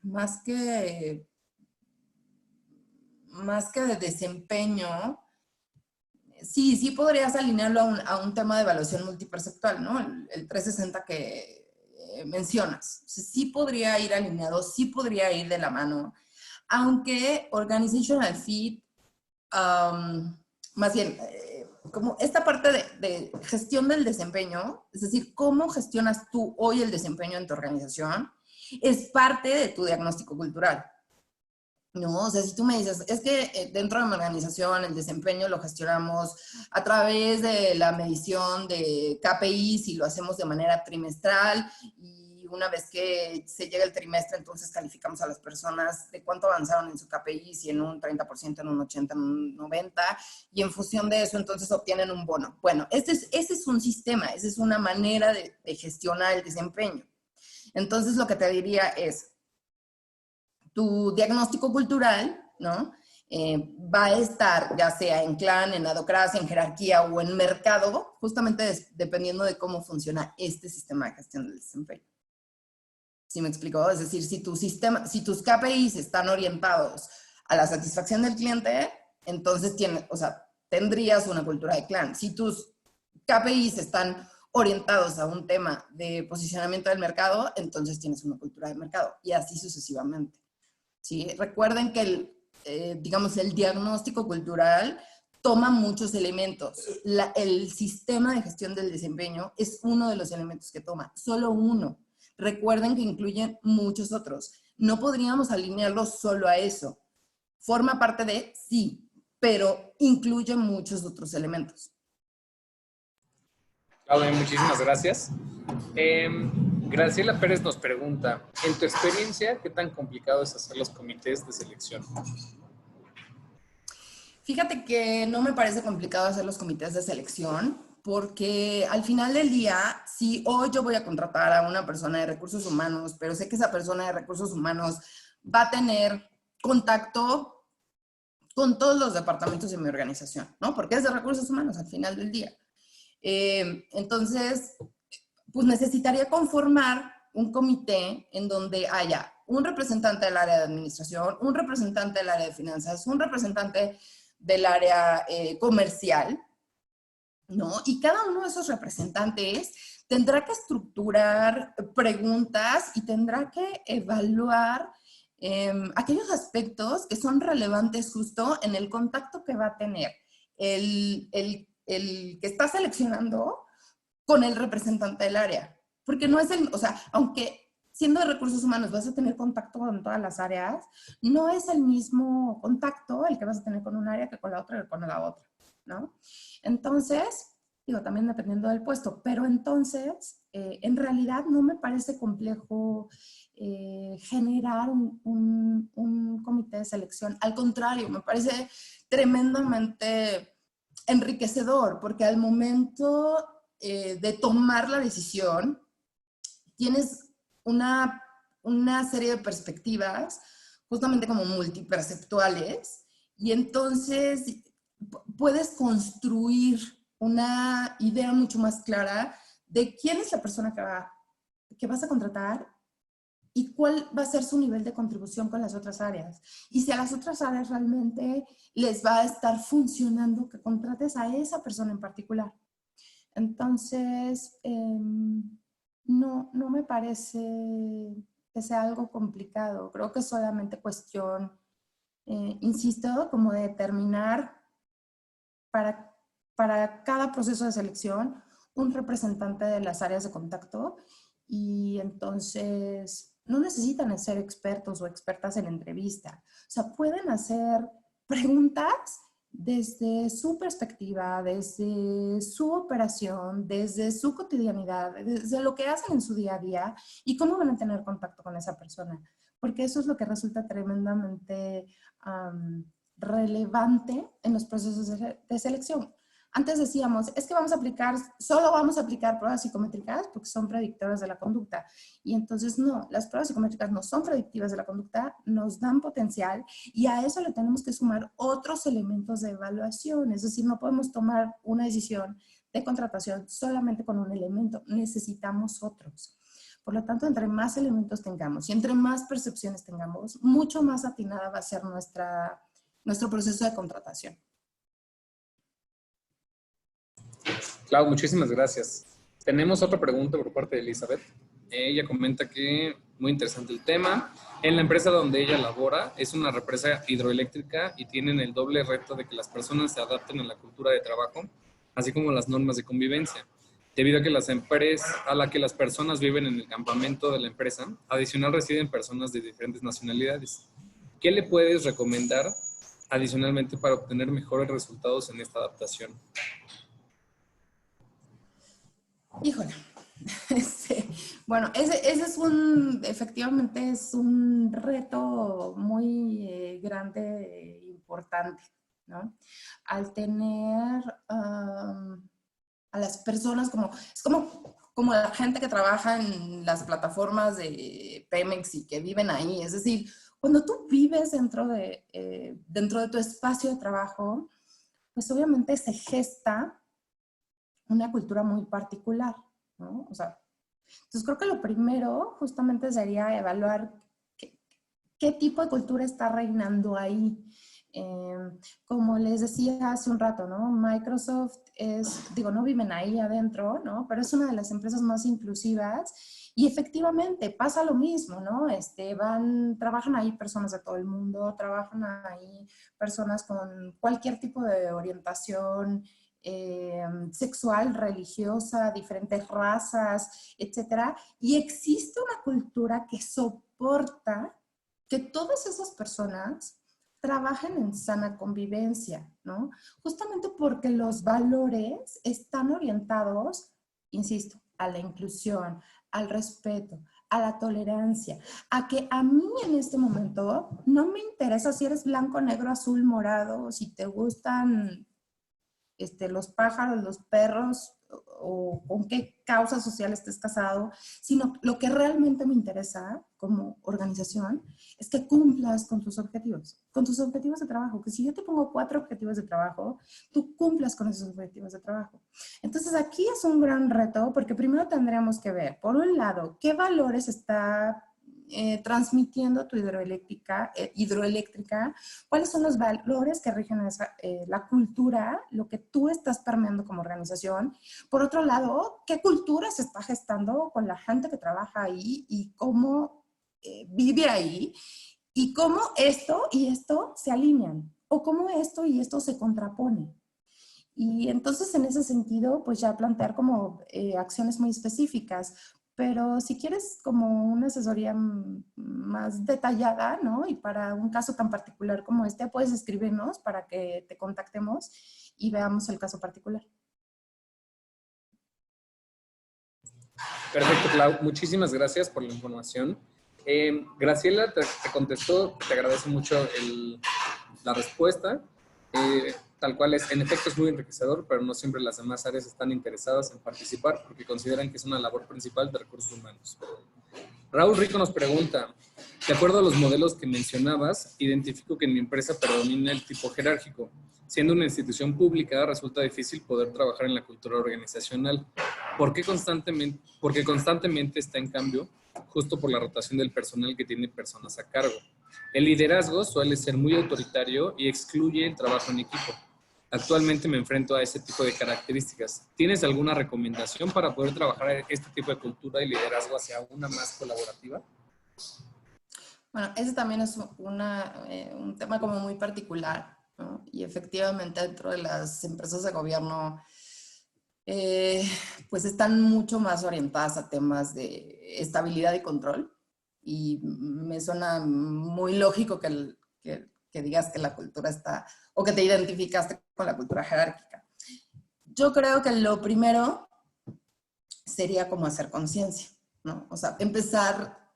más más que de desempeño, sí podrías alinearlo a un tema de evaluación multiperceptual, ¿no? El 360 que mencionas. O sea, sí podría ir alineado, sí podría ir de la mano, aunque Organizational Fit, más bien, como esta parte de gestión del desempeño, es decir, cómo gestionas tú hoy el desempeño en tu organización, es parte de tu diagnóstico cultural. No, o sea, si tú me dices, es que dentro de mi organización el desempeño lo gestionamos a través de la medición de KPIs y lo hacemos de manera trimestral y una vez que se llega el trimestre, entonces calificamos a las personas de cuánto avanzaron en su KPI, si en un 30%, en un 80%, en un 90%, y en función de eso entonces obtienen un bono. Bueno, ese es un sistema, esa es una manera de gestionar el desempeño. Entonces lo que te diría es, tu diagnóstico cultural, ¿no? Va a estar ya sea en clan, en adocracia, en jerarquía o en mercado, justamente dependiendo de cómo funciona este sistema de gestión del desempeño. ¿Sí me explico? Es decir, si tus KPIs están orientados a la satisfacción del cliente, entonces tendrías una cultura de clan. Si tus KPIs están orientados a un tema de posicionamiento del mercado, entonces tienes una cultura de mercado y así sucesivamente. ¿Sí? Recuerden que digamos, el diagnóstico cultural toma muchos elementos. El sistema de gestión del desempeño es uno de los elementos que toma, solo uno. Recuerden que incluyen muchos otros. No podríamos alinearlo solo a eso. Forma parte de, sí, pero incluye muchos otros elementos. Claudia, muchísimas gracias. Graciela Pérez nos pregunta, en tu experiencia, ¿qué tan complicado es hacer los comités de selección? Fíjate que no me parece complicado hacer los comités de selección, porque al final del día, si hoy yo voy a contratar a una persona de recursos humanos, pero sé que esa persona de recursos humanos va a tener contacto con todos los departamentos de mi organización, ¿no? Porque es de recursos humanos al final del día. Entonces, pues necesitaría conformar un comité en donde haya un representante del área de administración, un representante del área de finanzas, un representante del área comercial, ¿no? Y cada uno de esos representantes tendrá que estructurar preguntas y tendrá que evaluar aquellos aspectos que son relevantes justo en el contacto que va a tener el que está seleccionando con el representante del área. Porque no es o sea, aunque siendo de recursos humanos vas a tener contacto con todas las áreas, no es el mismo contacto el que vas a tener con un área que con la otra que con la otra, ¿no? Entonces, digo, también dependiendo del puesto, pero entonces, en realidad no me parece complejo generar un comité de selección. Al contrario, me parece tremendamente enriquecedor, porque al momento de tomar la decisión, tienes una serie de perspectivas, justamente como multiperceptuales, y entonces puedes construir una idea mucho más clara de quién es la persona que vas a contratar y cuál va a ser su nivel de contribución con las otras áreas. Y si a las otras áreas realmente les va a estar funcionando que contrates a esa persona en particular. Entonces, no me parece que sea algo complicado. Creo que es solamente cuestión, insisto, como de determinar para cada proceso de selección un representante de las áreas de contacto y entonces no necesitan ser expertos o expertas en entrevista. O sea, pueden hacer preguntas desde su perspectiva, desde su operación, desde su cotidianidad, desde lo que hacen en su día a día y cómo van a tener contacto con esa persona. Porque eso es lo que resulta tremendamente relevante en los procesos de selección. Antes decíamos, es que solo vamos a aplicar pruebas psicométricas porque son predictoras de la conducta. Y entonces no, las pruebas psicométricas no son predictivas de la conducta, nos dan potencial y a eso le tenemos que sumar otros elementos de evaluación. Es decir, no podemos tomar una decisión de contratación solamente con un elemento, necesitamos otros. Por lo tanto, entre más elementos tengamos y entre más percepciones tengamos, mucho más atinada va a ser nuestra nuestro proceso de contratación. Clau, muchísimas gracias. Tenemos otra pregunta por parte de Elizabeth. Ella comenta que muy interesante el tema. En la empresa donde ella labora es una represa hidroeléctrica y tienen el doble reto de que las personas se adapten a la cultura de trabajo, así como las normas de convivencia. Debido a que las personas viven en el campamento de la empresa, adicional residen personas de diferentes nacionalidades. ¿Qué le puedes recomendar adicionalmente para obtener mejores resultados en esta adaptación? Híjole. Bueno, ese es efectivamente es un reto muy grande e importante, ¿no? Al tener a las personas es como la gente que trabaja en las plataformas de Pemex y que viven ahí. Es decir, cuando tú vives dentro de tu espacio de trabajo, pues obviamente se gesta una cultura muy particular, ¿no? O sea, entonces creo que lo primero justamente sería evaluar qué tipo de cultura está reinando ahí. Como les decía hace un rato, ¿no? Microsoft no viven ahí adentro, ¿no? Pero es una de las empresas más inclusivas y efectivamente pasa lo mismo, ¿no? Trabajan ahí personas de todo el mundo, trabajan ahí personas con cualquier tipo de orientación sexual, religiosa, diferentes razas, etcétera. Y existe una cultura que soporta que todas esas personas trabajen en sana convivencia, ¿no? Justamente porque los valores están orientados, insisto, a la inclusión, al respeto, a la tolerancia, a que a mí en este momento no me interesa si eres blanco, negro, azul, morado, si te gustan los pájaros, los perros, o con qué causa social estés casado, sino lo que realmente me interesa como organización es que cumplas con tus objetivos de trabajo, que si yo te pongo 4 objetivos de trabajo, tú cumplas con esos objetivos de trabajo. Entonces aquí es un gran reto porque primero tendríamos que ver, por un lado, qué valores está transmitiendo tu hidroeléctrica, cuáles son los valores que rigen la cultura, lo que tú estás permeando como organización. Por otro lado, qué cultura se está gestando con la gente que trabaja ahí y cómo vive ahí y cómo esto y esto se alinean o cómo esto y esto se contraponen. Y entonces en ese sentido, pues ya plantear como acciones muy específicas. Pero si quieres como una asesoría más detallada, ¿no? Y para un caso tan particular como este, puedes escribirnos para que te contactemos y veamos el caso particular. Perfecto, Clau. Muchísimas gracias por la información. Graciela te contestó, te agradece mucho la respuesta. Tal cual es, en efecto es muy enriquecedor, pero no siempre las demás áreas están interesadas en participar porque consideran que es una labor principal de recursos humanos. Raúl Rico nos pregunta, de acuerdo a los modelos que mencionabas, identifico que en mi empresa predomina el tipo jerárquico. Siendo una institución pública, resulta difícil poder trabajar en la cultura organizacional. Porque constantemente está en cambio, justo por la rotación del personal que tiene personas a cargo. El liderazgo suele ser muy autoritario y excluye el trabajo en equipo. Actualmente me enfrento a ese tipo de características. ¿Tienes alguna recomendación para poder trabajar este tipo de cultura y liderazgo hacia una más colaborativa? Bueno, ese también es un tema como muy particular, ¿no? Y efectivamente dentro de las empresas de gobierno, pues están mucho más orientadas a temas de estabilidad y control. Y me suena muy lógico que digas que la cultura está, o que te identificaste con la cultura jerárquica. Yo creo que lo primero sería como hacer conciencia, ¿no? O sea, empezar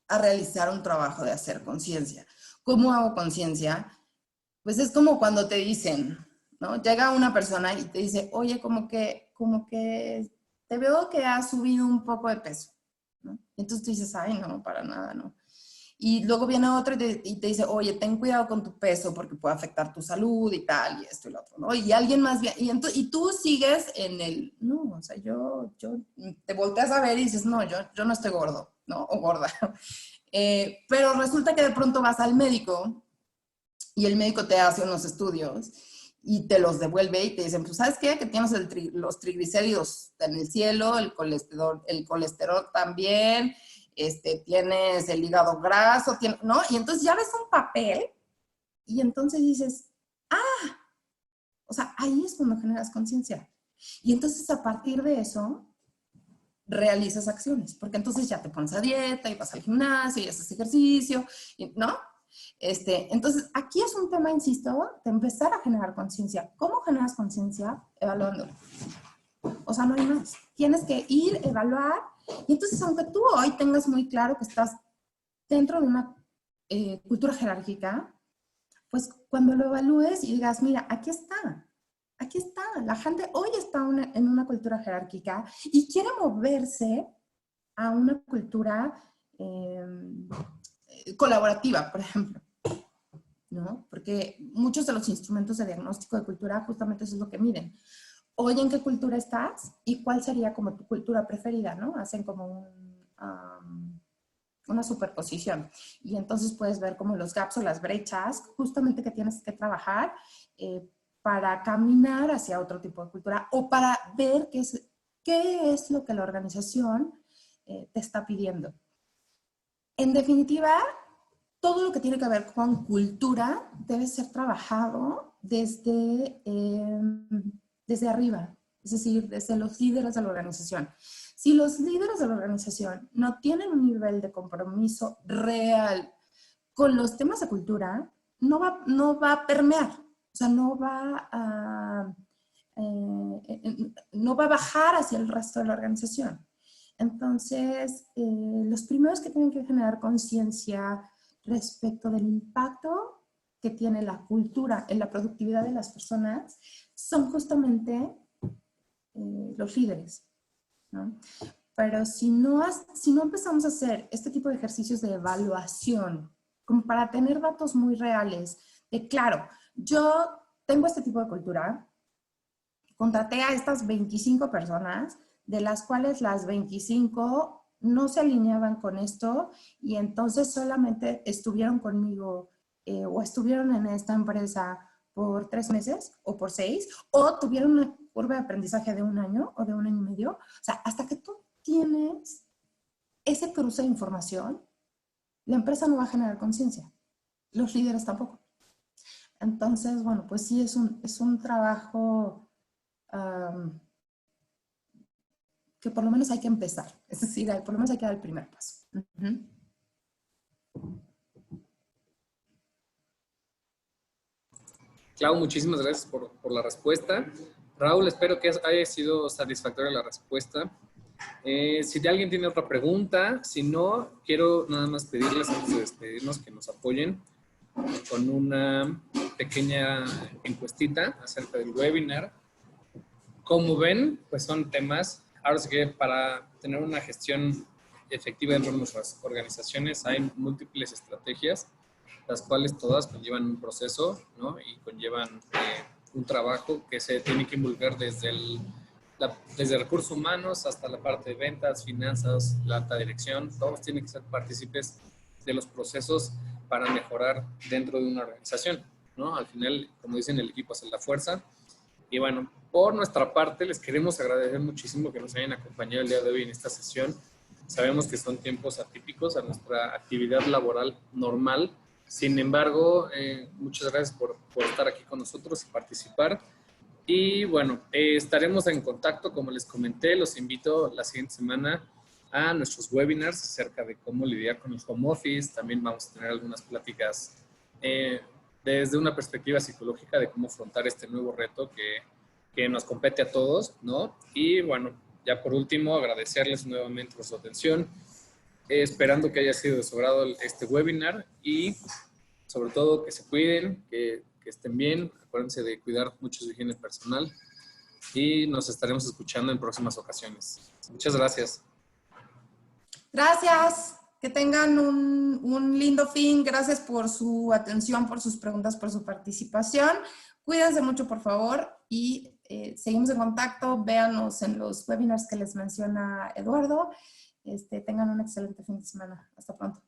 a realizar un trabajo de hacer conciencia. ¿Cómo hago conciencia? Pues es como cuando te dicen, ¿no? Llega una persona y te dice, oye, como que te veo que has subido un poco de peso, ¿no? Y entonces tú dices, ay, no, para nada, ¿no? Y luego viene otro y te dice, oye, ten cuidado con tu peso porque puede afectar tu salud y tal, y esto y lo otro, ¿no? Y alguien más bien, y tú sigues en no, o sea, yo te volteas a ver y dices, no, yo no estoy gordo, ¿no? O gorda. Pero resulta que de pronto vas al médico y el médico te hace unos estudios y te los devuelve y te dicen, pues, ¿sabes qué? Que tienes los triglicéridos en el cielo, el colesterol también, tienes el hígado graso, ¿no? Y entonces ya ves un papel y entonces dices, o sea, ahí es cuando generas conciencia. Y entonces a partir de eso realizas acciones, porque entonces ya te pones a dieta y vas al gimnasio y haces ejercicio, ¿no? Entonces, aquí es un tema, insisto, de empezar a generar conciencia. ¿Cómo generas conciencia? Evaluándolo. O sea, no hay más. Tienes que ir, evaluar, y entonces, aunque tú hoy tengas muy claro que estás dentro de una cultura jerárquica, pues cuando lo evalúes y digas, mira, aquí está, la gente hoy está en una cultura jerárquica y quiere moverse a una cultura colaborativa, por ejemplo, ¿no? Porque muchos de los instrumentos de diagnóstico de cultura justamente eso es lo que miden. Hoy, ¿en qué cultura estás? ¿Y cuál sería como tu cultura preferida, no? Hacen como una superposición. Y entonces puedes ver como los gaps o las brechas justamente que tienes que trabajar para caminar hacia otro tipo de cultura o para ver qué es lo que la organización te está pidiendo. En definitiva, todo lo que tiene que ver con cultura debe ser trabajado desde arriba, es decir, desde los líderes de la organización. Si los líderes de la organización no tienen un nivel de compromiso real con los temas de cultura, no va a permear, o sea, no va a bajar hacia el resto de la organización. Entonces, los primeros que tienen que generar conciencia respecto del impacto que tiene la cultura en la productividad de las personas son justamente los líderes, ¿no? Pero si no empezamos a hacer este tipo de ejercicios de evaluación, como para tener datos muy reales, de claro, yo tengo este tipo de cultura, contraté a estas 25 personas, de las cuales las 25 no se alineaban con esto y entonces solamente estuvieron conmigo o estuvieron en esta empresa por 3 meses o por 6 o tuvieron una curva de aprendizaje de 1 año o de 1 año y medio. O sea, hasta que tú tienes ese cruce de información, la empresa no va a generar conciencia. Los líderes tampoco. Entonces, bueno, pues sí es un trabajo que por lo menos hay que empezar. Es decir, por lo menos hay que dar el primer paso. Clau, muchísimas gracias por la respuesta. Raúl, espero que haya sido satisfactoria la respuesta. Si alguien tiene otra pregunta, si no, quiero nada más pedirles antes de despedirnos que nos apoyen con una pequeña encuestita acerca del webinar. Como ven, pues son temas, ahora sí que para tener una gestión efectiva dentro de nuestras organizaciones hay múltiples estrategias, las cuales todas conllevan un proceso, ¿no? Y conllevan un trabajo que se tiene que involucrar desde recursos humanos hasta la parte de ventas, finanzas, la alta dirección. Todos tienen que ser partícipes de los procesos para mejorar dentro de una organización, ¿no? Al final, como dicen, el equipo hace la fuerza. Y bueno, por nuestra parte, les queremos agradecer muchísimo que nos hayan acompañado el día de hoy en esta sesión. Sabemos que son tiempos atípicos a nuestra actividad laboral normal. Sin embargo, muchas gracias por estar aquí con nosotros y participar. Y bueno, estaremos en contacto, como les comenté, los invito la siguiente semana a nuestros webinars acerca de cómo lidiar con el home office. También vamos a tener algunas pláticas desde una perspectiva psicológica de cómo afrontar este nuevo reto que nos compete a todos, ¿no? Y bueno, ya por último, agradecerles nuevamente por su atención, esperando que haya sido de su agrado este webinar y sobre todo que se cuiden, que estén bien, acuérdense de cuidar mucho su higiene personal y nos estaremos escuchando en próximas ocasiones. Muchas gracias. Gracias. Que tengan un lindo fin. Gracias por su atención, por sus preguntas, por su participación. Cuídense mucho, por favor, y seguimos en contacto. Véanos en los webinars que les menciona Eduardo. Tengan un excelente fin de semana. Hasta pronto.